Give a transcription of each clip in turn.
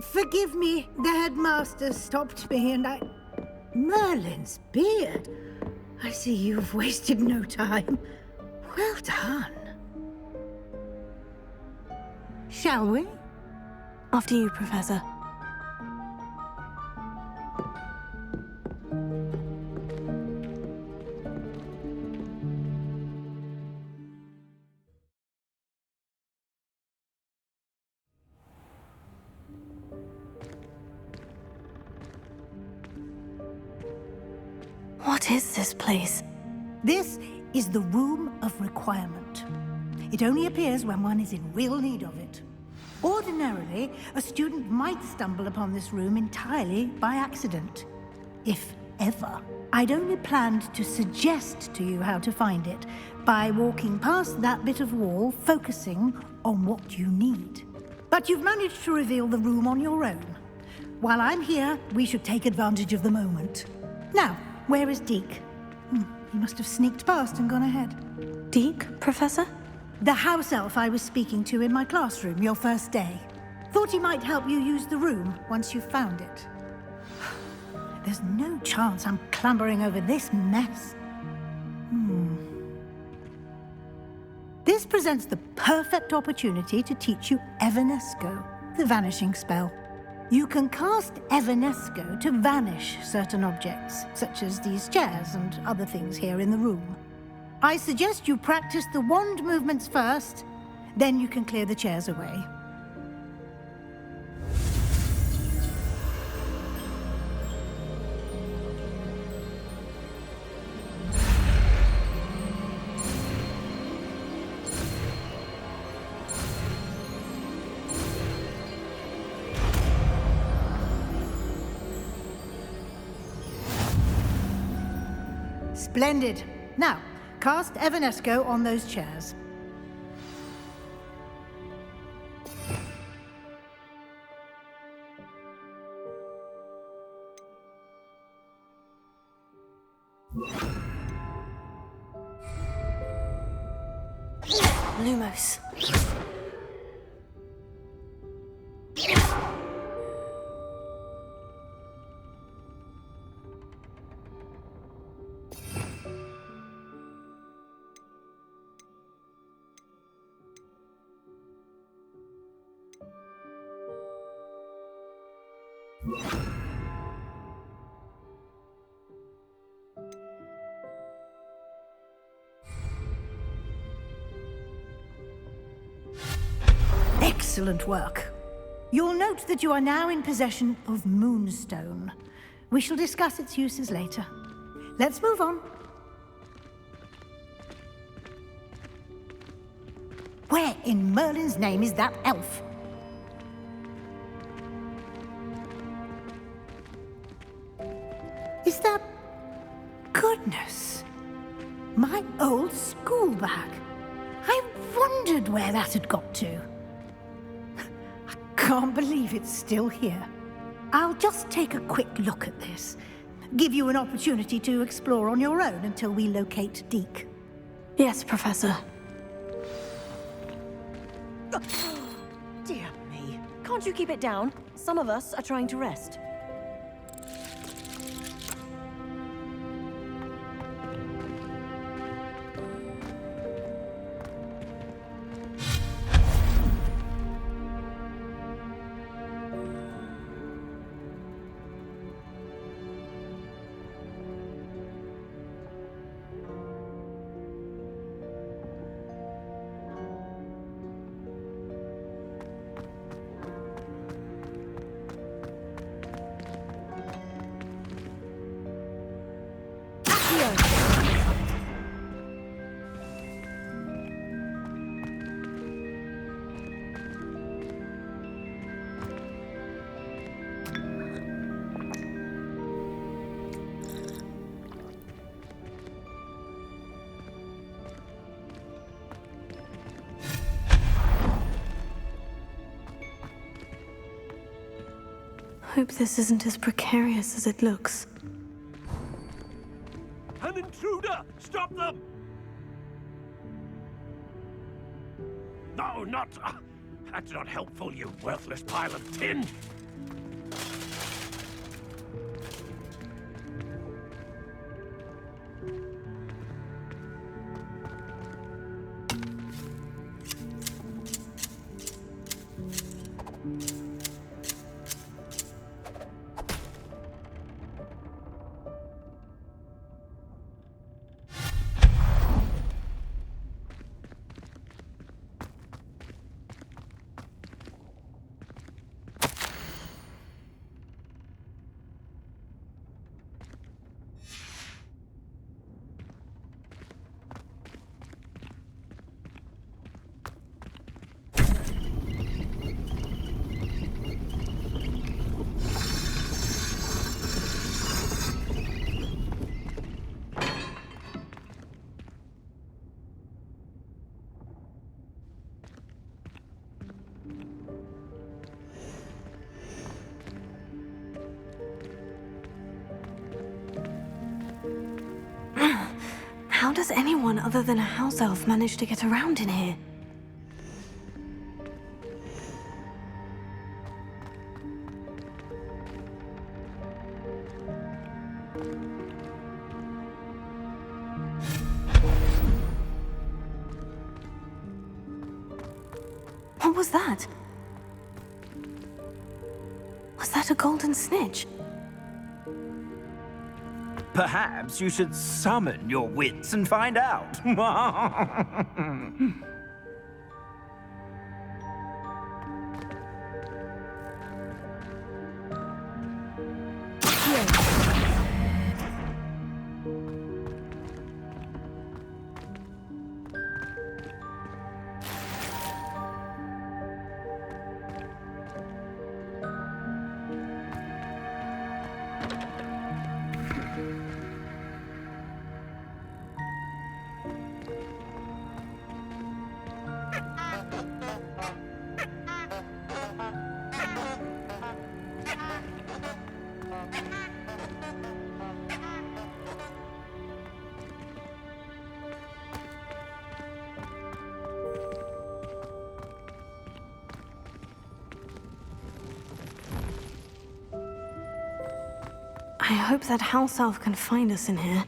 Forgive me, the headmaster stopped me and I... Merlin's beard. I see you've wasted no time. Well done. Shall we? After you, Professor. What is this place? This is the Room of Requirement. It only appears when one is in real need of it. Ordinarily, a student might stumble upon this room entirely by accident. If ever. I'd only planned to suggest to you how to find it by walking past that bit of wall, focusing on what you need. But you've managed to reveal the room on your own. While I'm here, we should take advantage of the moment. Now, where is Deek? He must have sneaked past and gone ahead. Deek, Professor? The house elf I was speaking to in my classroom your first day. Thought he might help you use the room once you found it. There's no chance I'm clambering over this mess. This presents the perfect opportunity to teach you Evanesco, the vanishing spell. You can cast Evanesco to vanish certain objects, such as these chairs and other things here in the room. I suggest you practice the wand movements first, then you can clear the chairs away. Splendid. Now, cast Evanesco on those chairs. Lumos. Excellent work. You'll note that you are now in possession of Moonstone. We shall discuss its uses later. Let's move on. Where in Merlin's name is that elf? Is that... Goodness! My old school bag. I wondered where that had got to. I can't believe it's still here. I'll just take a quick look at this. Give you an opportunity to explore on your own until we locate Deek. Yes, Professor. Dear me. Can't you keep it down? Some of us are trying to rest. Hope this isn't as precarious as it looks. An intruder! Stop them! No, not... that's not helpful, you worthless pile of tin! does anyone other than a house elf manage to get around in here? What was that? Was that a golden snitch? Perhaps you should summon your wits and find out. I hope that house elf can find us in here.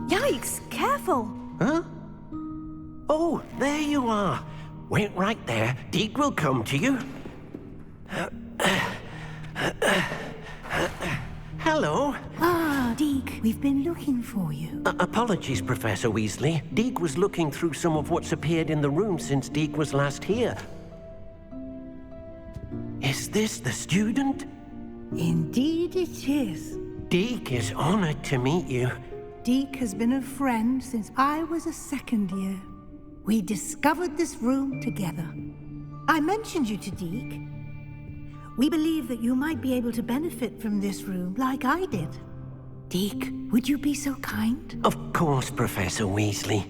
Yikes! Careful! Huh? Oh, there you are. Wait right there. Deek will come to you. Hello. Ah, Deek, we've been looking for you. Apologies, Professor Weasley. Deek was looking through some of what's appeared in the room since Deek was last here. Is this the student? Indeed it is. Deek is honored to meet you. Deek has been a friend since I was a second year. We discovered this room together. I mentioned you to Deek. We believe that you might be able to benefit from this room like I did. Deek, would you be so kind? Of course, Professor Weasley.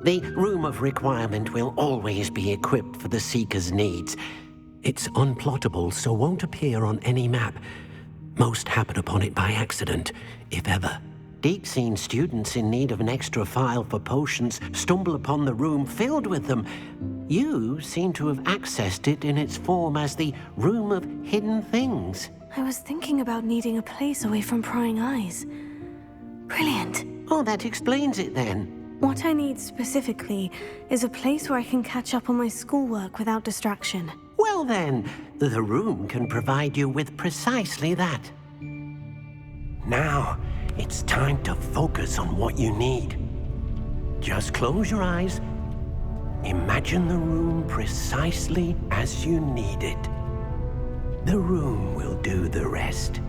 The Room of Requirement will always be equipped for the Seeker's needs. It's unplottable, so won't appear on any map. Most happen upon it by accident, if ever. Deek's seen students in need of an extra file for potions stumble upon the room filled with them. You seem to have accessed it in its form as the Room of Hidden Things. I was thinking about needing a place away from prying eyes. Brilliant. Oh, that explains it then. What I need specifically is a place where I can catch up on my schoolwork without distraction. Well then, the room can provide you with precisely that. Now, it's time to focus on what you need. Just close your eyes. Imagine the room precisely as you need it. The room will do the rest.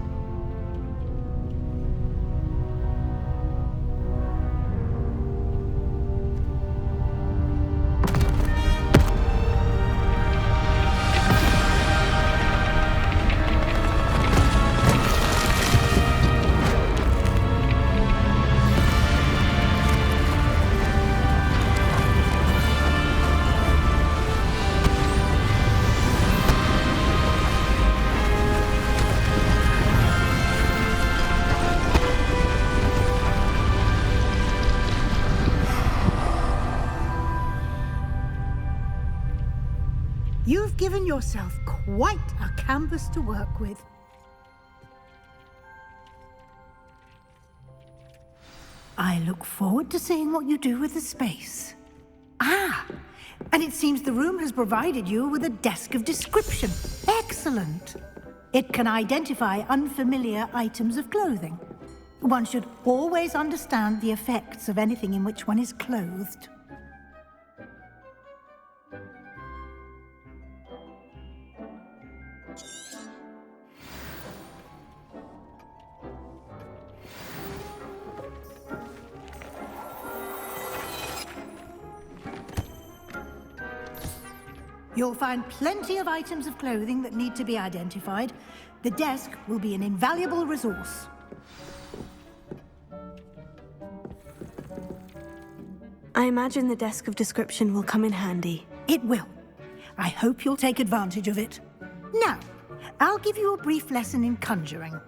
You've given yourself quite a canvas to work with. I look forward to seeing what you do with the space. Ah, and it seems the room has provided you with a desk of description. Excellent. It can identify unfamiliar items of clothing. One should always understand the effects of anything in which one is clothed. You'll find plenty of items of clothing that need to be identified. The desk will be an invaluable resource. I imagine the desk of description will come in handy. It will. I hope you'll take advantage of it. Now, I'll give you a brief lesson in conjuring.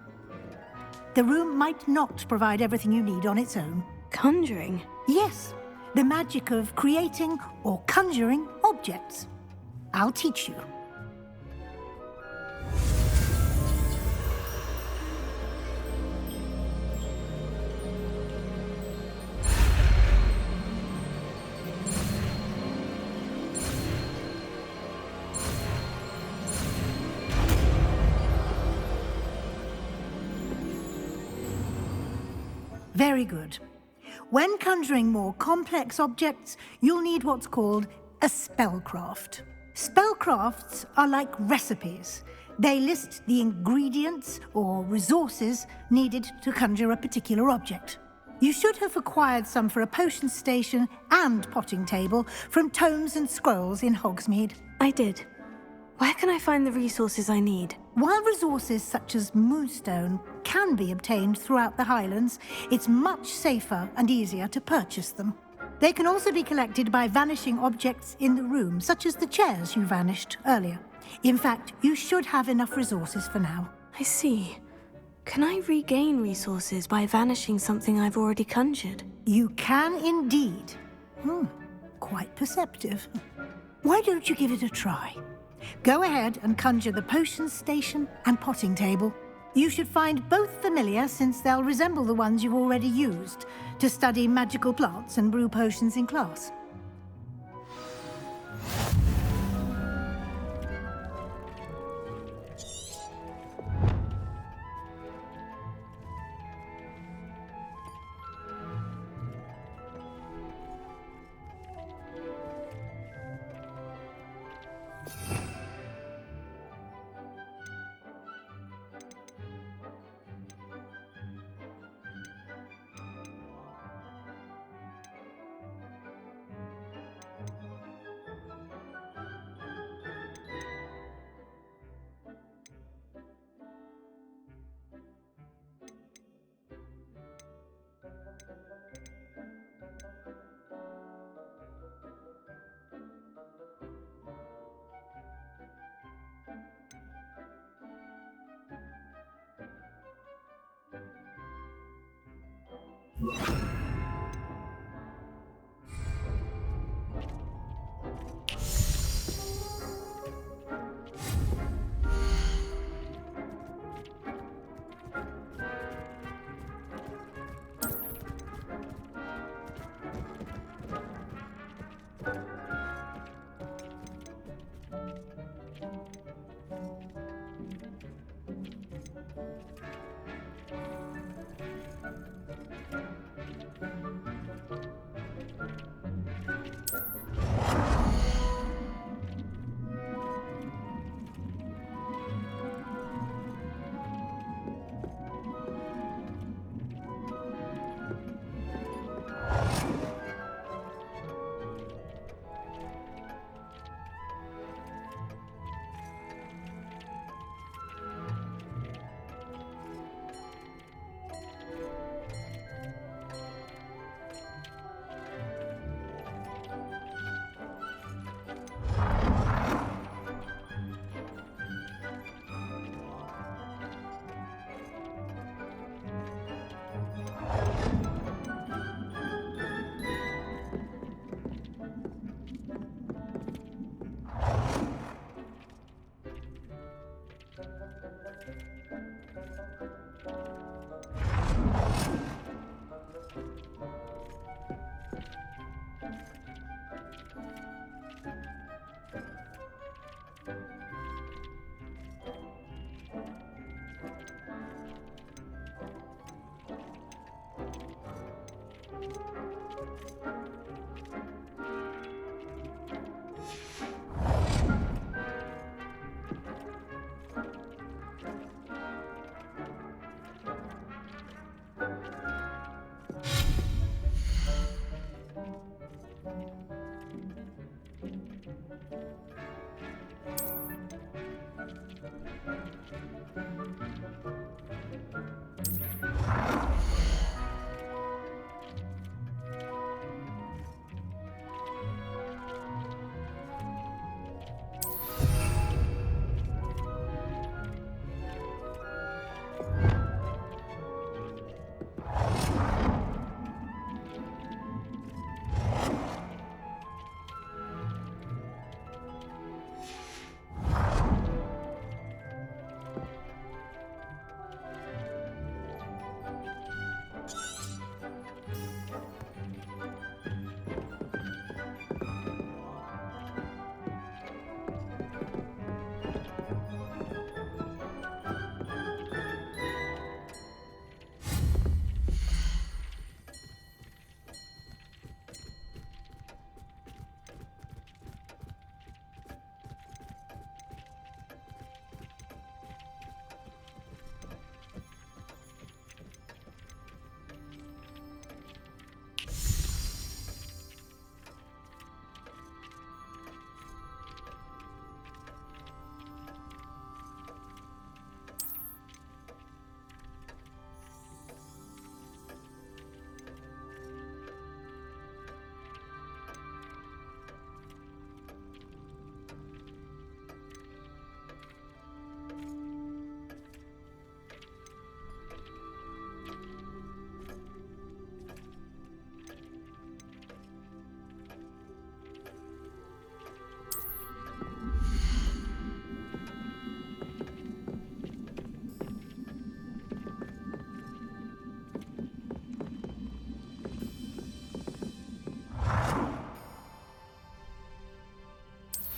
The room might not provide everything you need on its own. Conjuring? Yes, the magic of creating or conjuring objects. I'll teach you. Very good. When conjuring more complex objects, you'll need what's called a spellcraft. Spellcrafts are like recipes. They list the ingredients or resources needed to conjure a particular object. You should have acquired some for a potion station and potting table from tomes and scrolls in Hogsmeade. I did. Where can I find the resources I need? While resources such as Moonstone can be obtained throughout the Highlands, it's much safer and easier to purchase them. They can also be collected by vanishing objects in the room, such as the chairs you vanished earlier. In fact, you should have enough resources for now. I see. Can I regain resources by vanishing something I've already conjured? You can indeed. Quite perceptive. Why don't you give it a try? Go ahead and conjure the potion station and potting table. You should find both familiar, since they'll resemble the ones you've already used to study magical plants and brew potions in class.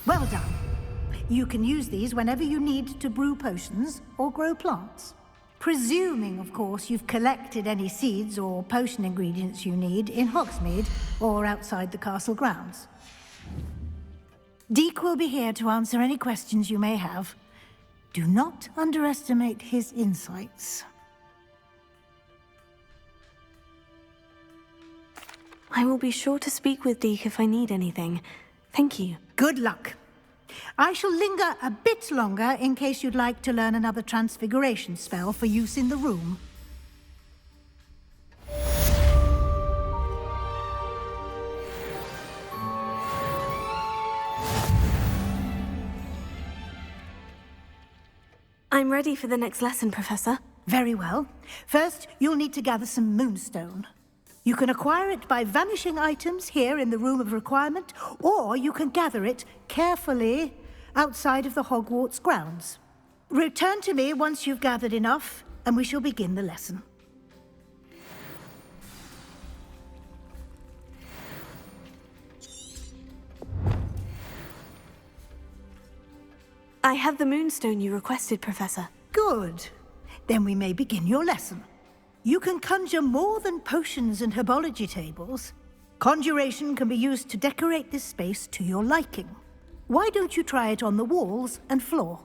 Well done. You can use these whenever you need to brew potions or grow plants. Presuming, of course, you've collected any seeds or potion ingredients you need in Hogsmeade or outside the castle grounds. Deek will be here to answer any questions you may have. Do not underestimate his insights. I will be sure to speak with Deek if I need anything. Thank you. Good luck. I shall linger a bit longer in case you'd like to learn another transfiguration spell for use in the room. I'm ready for the next lesson, Professor. Very well. First, you'll need to gather some Moonstone. You can acquire it by vanishing items here in the Room of Requirement, or you can gather it carefully outside of the Hogwarts grounds. Return to me once you've gathered enough, and we shall begin the lesson. I have the Moonstone you requested, Professor. Good. Then we may begin your lesson. You can conjure more than potions and herbology tables. Conjuration can be used to decorate this space to your liking. Why don't you try it on the walls and floor?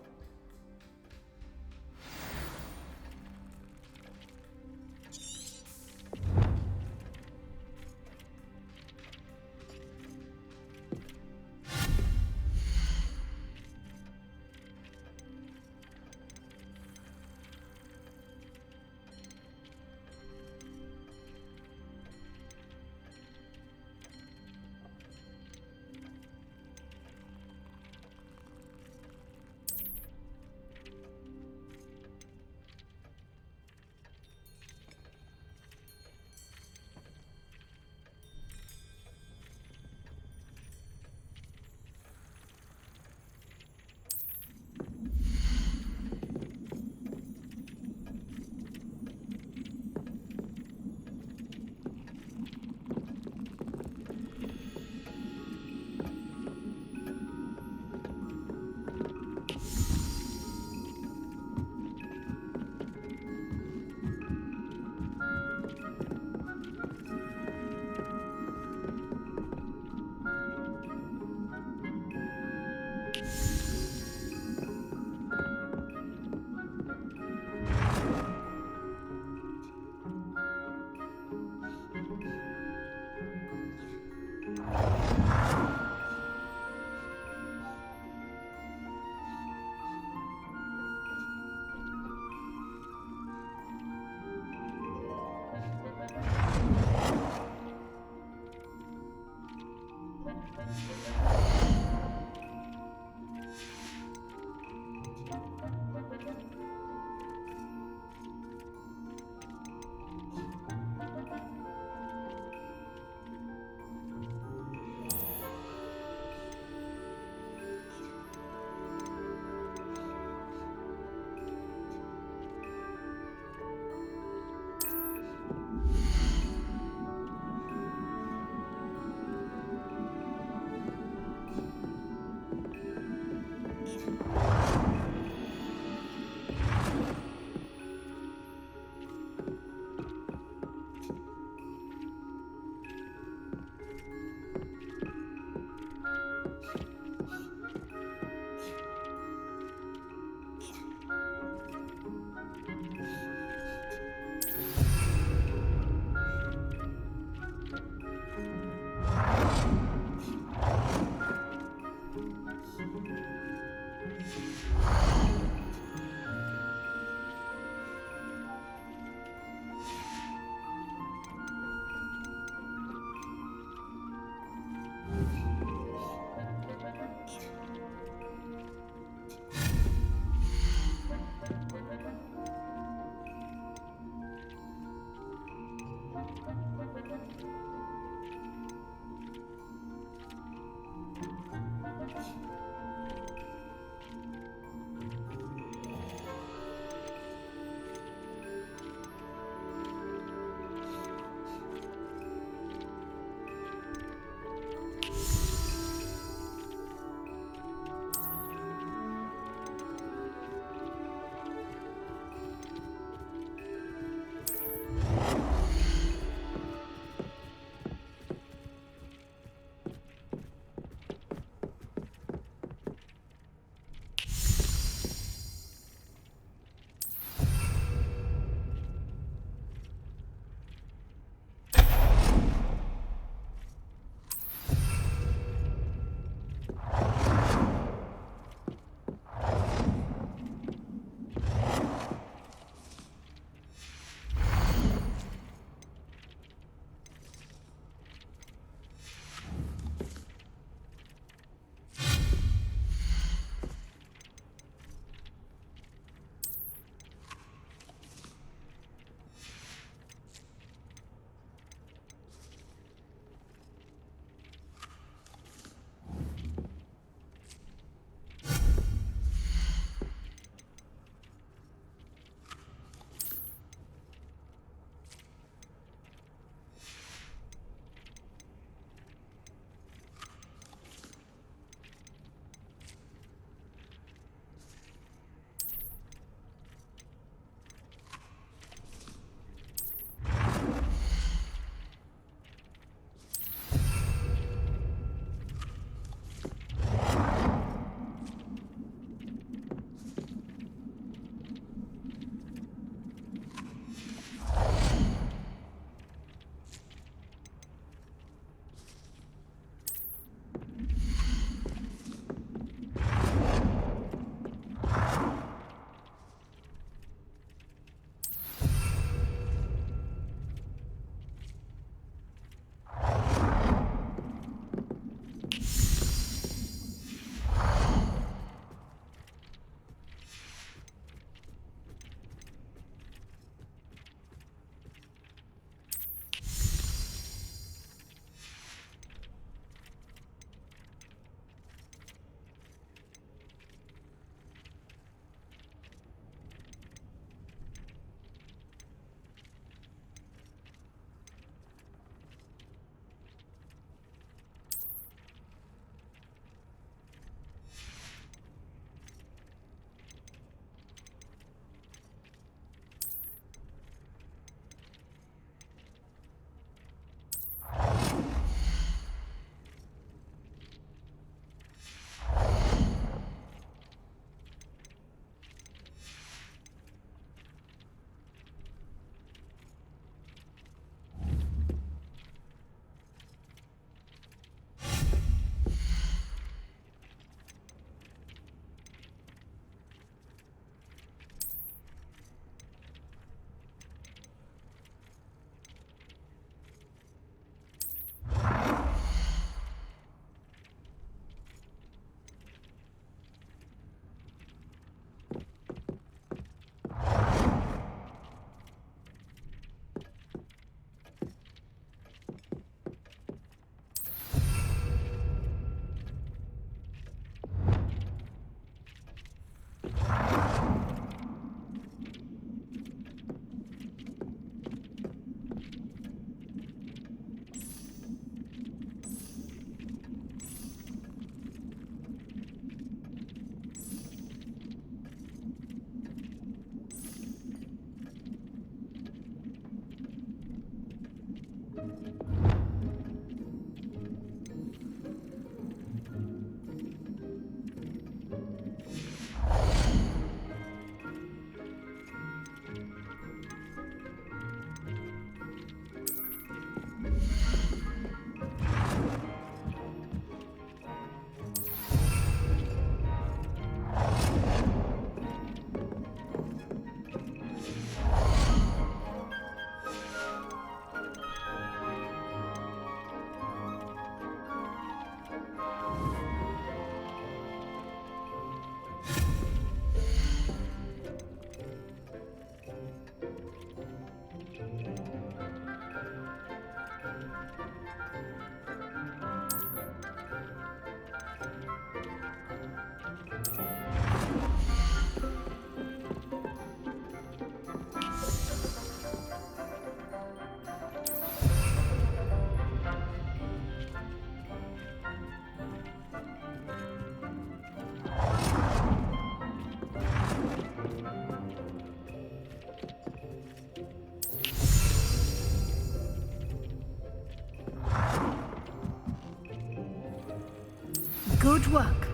Good work.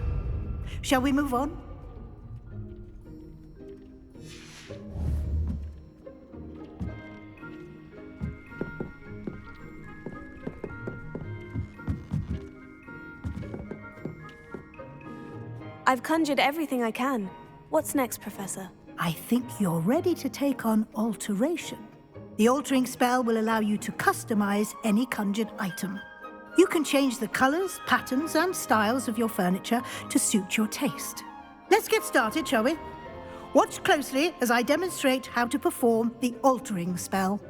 Shall we move on? I've conjured everything I can. What's next, Professor? I think you're ready to take on alteration. The altering spell will allow you to customize any conjured item. You can change the colors, patterns, and styles of your furniture to suit your taste. Let's get started, shall we? Watch closely as I demonstrate how to perform the altering spell.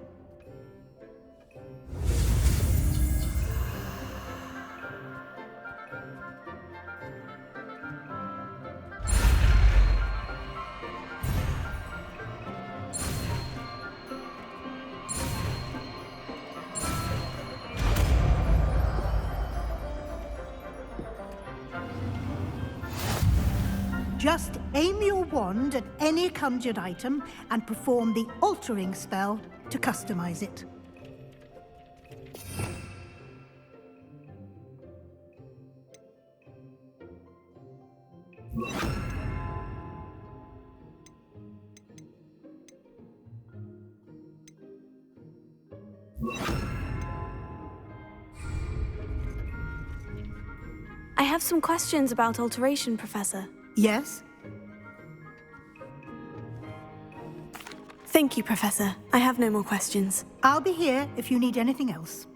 Just aim your wand at any conjured item and perform the altering spell to customize it. I have some questions about alteration, Professor. Yes? Thank you, Professor. I have no more questions. I'll be here if you need anything else.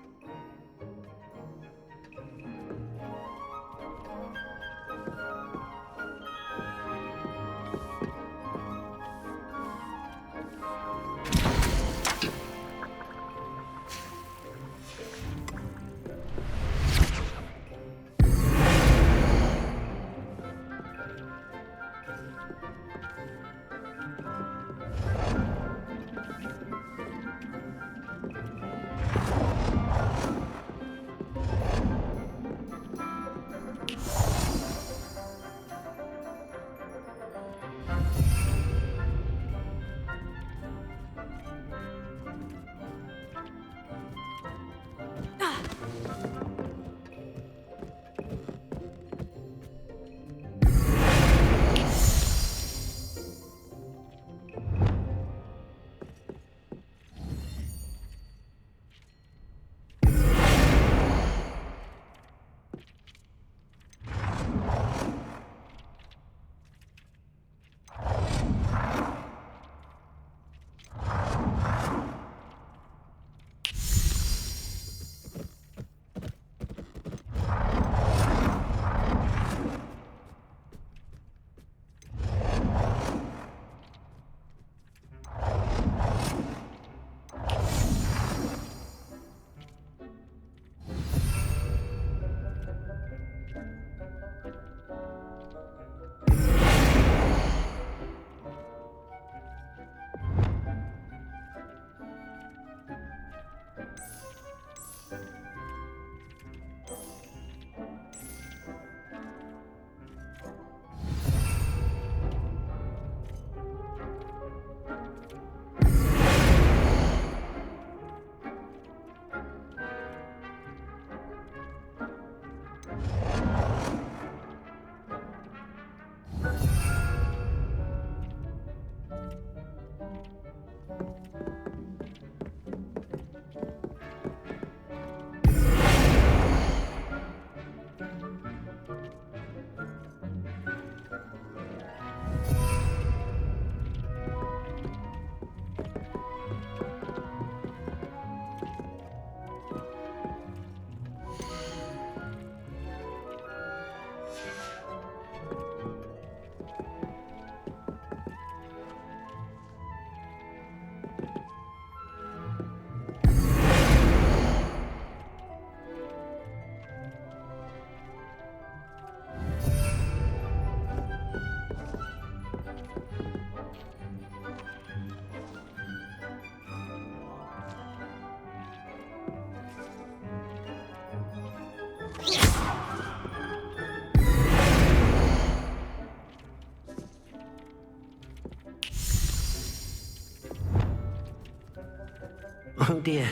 Oh dear,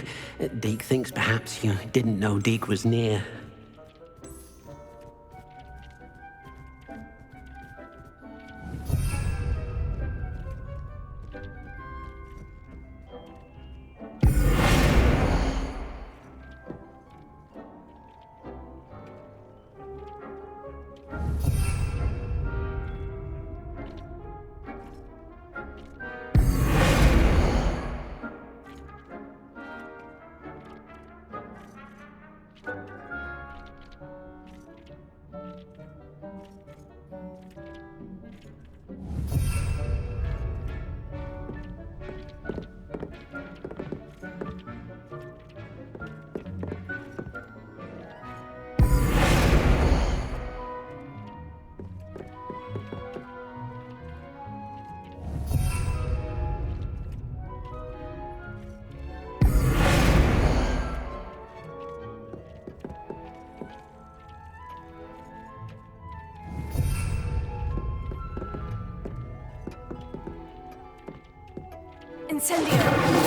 Deek thinks perhaps you didn't know Deek was near. Incendio!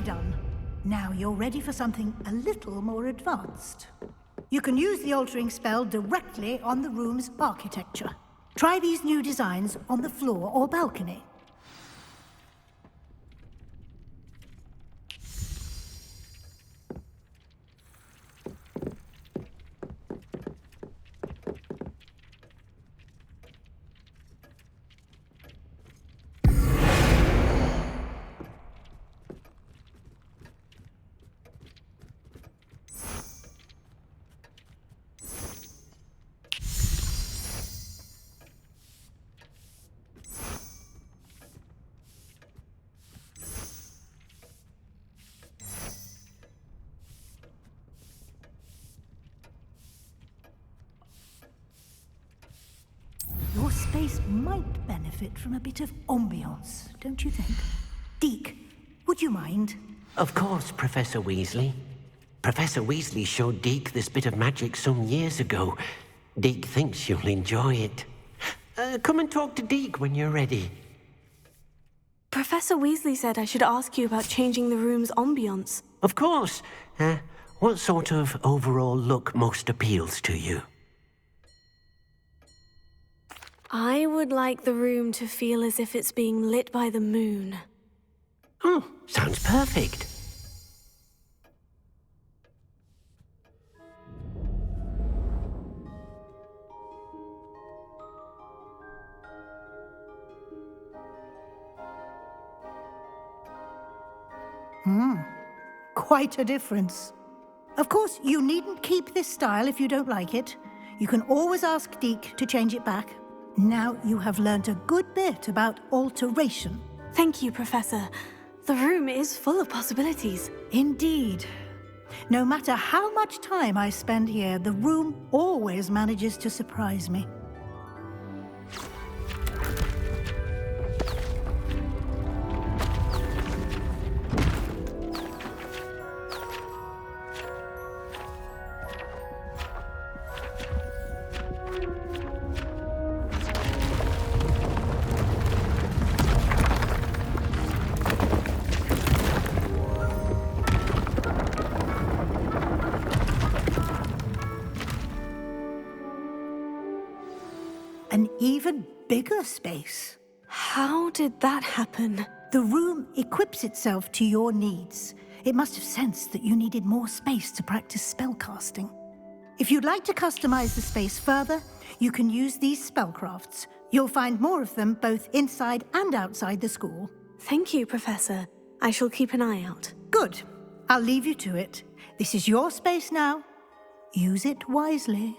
done. Now you're ready for something a little more advanced. You can use the altering spell directly on the room's architecture. Try these new designs on the floor or balcony. Your space might benefit from a bit of ambiance, don't you think? Deek, would you mind? Of course, Professor Weasley. Professor Weasley showed Deek this bit of magic some years ago. Deek thinks you'll enjoy it. Come and talk to Deek when you're ready. Professor Weasley said I should ask you about changing the room's ambiance. Of course. What sort of overall look most appeals to you? I would like the room to feel as if it's being lit by the moon. Oh, sounds perfect. Quite a difference. Of course, you needn't keep this style if you don't like it. You can always ask Deek to change it back. Now you have learnt a good bit about alteration. Thank you, Professor. The room is full of possibilities. Indeed. No matter how much time I spend here, the room always manages to surprise me. An even bigger space. How did that happen? The room equips itself to your needs. It must have sensed that you needed more space to practice spellcasting. If you'd like to customize the space further, you can use these spellcrafts. You'll find more of them both inside and outside the school. Thank you, Professor. I shall keep an eye out. Good. I'll leave you to it. This is your space now. Use it wisely.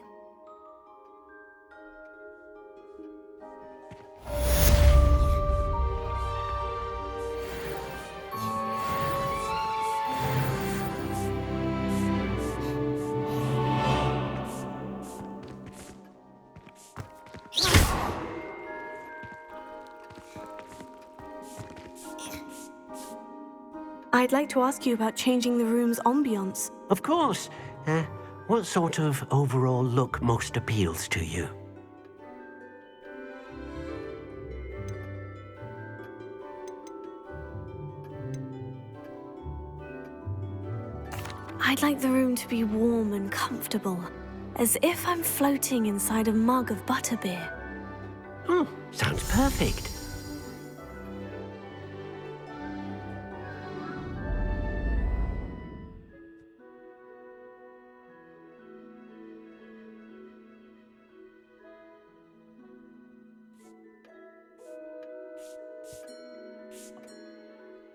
I'd like to ask you about changing the room's ambiance. Of course. What sort of overall look most appeals to you? I'd like the room to be warm and comfortable, as if I'm floating inside a mug of butterbeer. Oh, sounds perfect.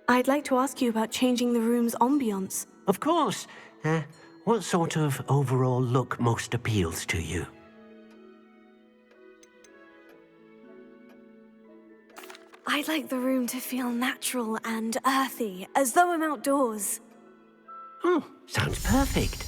I'd like to ask you about changing the room's ambiance. Of course. What sort of overall look most appeals to you? I'd like the room to feel natural and earthy, as though I'm outdoors. Oh, sounds perfect.